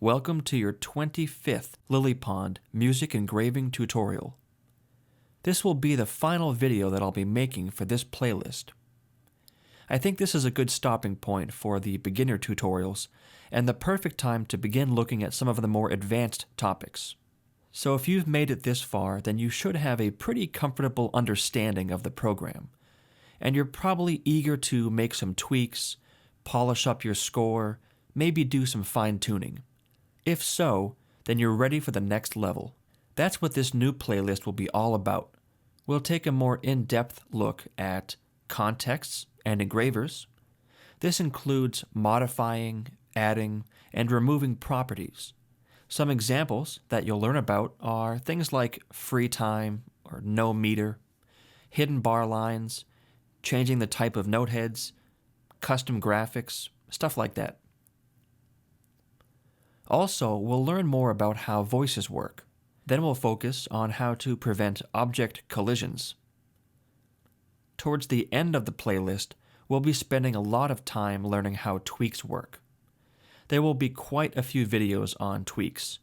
Welcome to your 25th LilyPond music engraving tutorial. This will be the final video that I'll be making for this playlist. I think this is a good stopping point for the beginner tutorials and the perfect time to begin looking at some of the more advanced topics. So if you've made it this far, then you should have a pretty comfortable understanding of the program, and you're probably eager to make some tweaks, polish up your score, maybe do some fine-tuning. If so, then you're ready for the next level. That's what this new playlist will be all about. We'll take a more in-depth look at contexts and engravers. This includes modifying, adding, and removing properties. Some examples that you'll learn about are things like free time or no meter, hidden bar lines, changing the type of note heads, custom graphics, stuff like that. Also, we'll learn more about how voices work. Then we'll focus on how to prevent object collisions. Towards the end of the playlist, we'll be spending a lot of time learning how tweaks work. There will be quite a few videos on tweaks.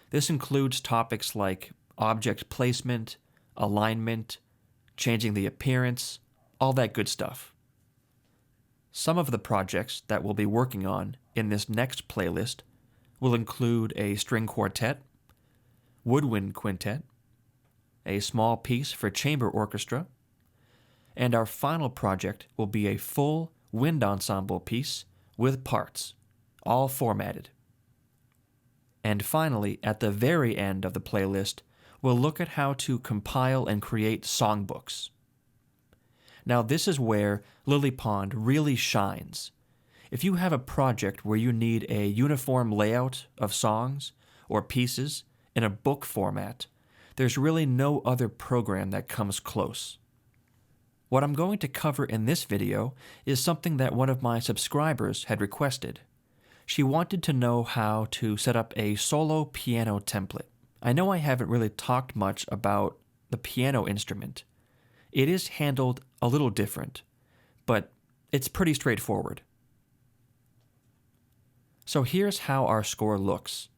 This includes topics like object placement, alignment, changing the appearance, all that good stuff. Some of the projects that we'll be working on in this next playlist will include a string quartet, woodwind quintet, a small piece for chamber orchestra, and our final project will be a full wind ensemble piece with parts, all formatted. And finally, at the very end of the playlist, we'll look at how to compile and create songbooks. Now this is where LilyPond really shines. If you have a project where you need a uniform layout of songs or pieces in a book format, there's really no other program that comes close. What I'm going to cover in this video is something that one of my subscribers had requested. She wanted to know how to set up a solo piano template. I know I haven't really talked much about the piano instrument. It is handled a little different, but it's pretty straightforward. So here's how our score looks.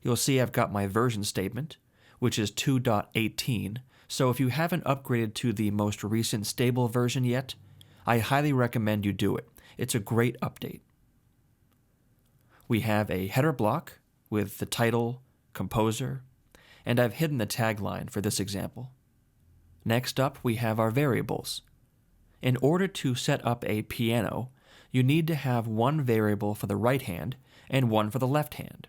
You'll see I've got my version statement, which is 2.18, so if you haven't upgraded to the most recent stable version yet, I highly recommend you do it. It's a great update. We have a header block with the title, composer, and I've hidden the tagline for this example. Next up, we have our variables. In order to set up a piano, you need to have one variable for the right hand and one for the left hand.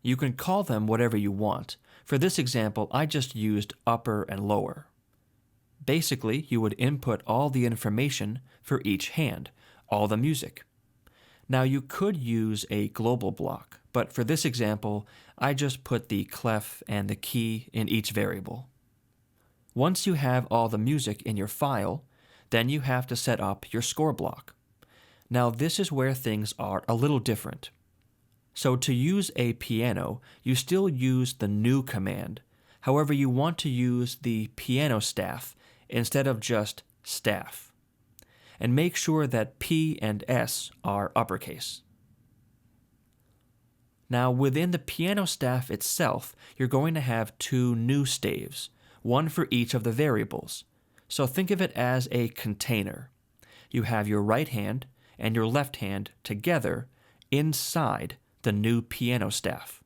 You can call them whatever you want. For this example, I just used upper and lower. Basically, you would input all the information for each hand, all the music. Now you could use a global block, but for this example, I just put the clef and the key in each variable. Once you have all the music in your file, then you have to set up your score block. Now this is where things are a little different. So to use a piano, you still use the new command. However, you want to use the piano staff instead of just staff. And make sure that P and S are uppercase. Now within the piano staff itself, you're going to have two new staves, one for each of the variables. So think of it as a container. You have your right hand and your left hand together inside the new piano staff.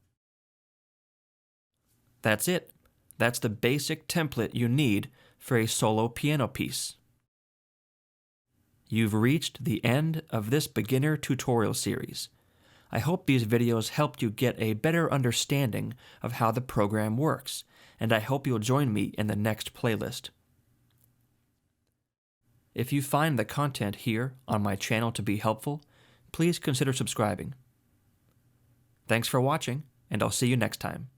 That's it. That's the basic template you need for a solo piano piece. You've reached the end of this beginner tutorial series. I hope these videos helped you get a better understanding of how the program works, and I hope you'll join me in the next playlist. If you find the content here on my channel to be helpful, please consider subscribing. Thanks for watching, and I'll see you next time.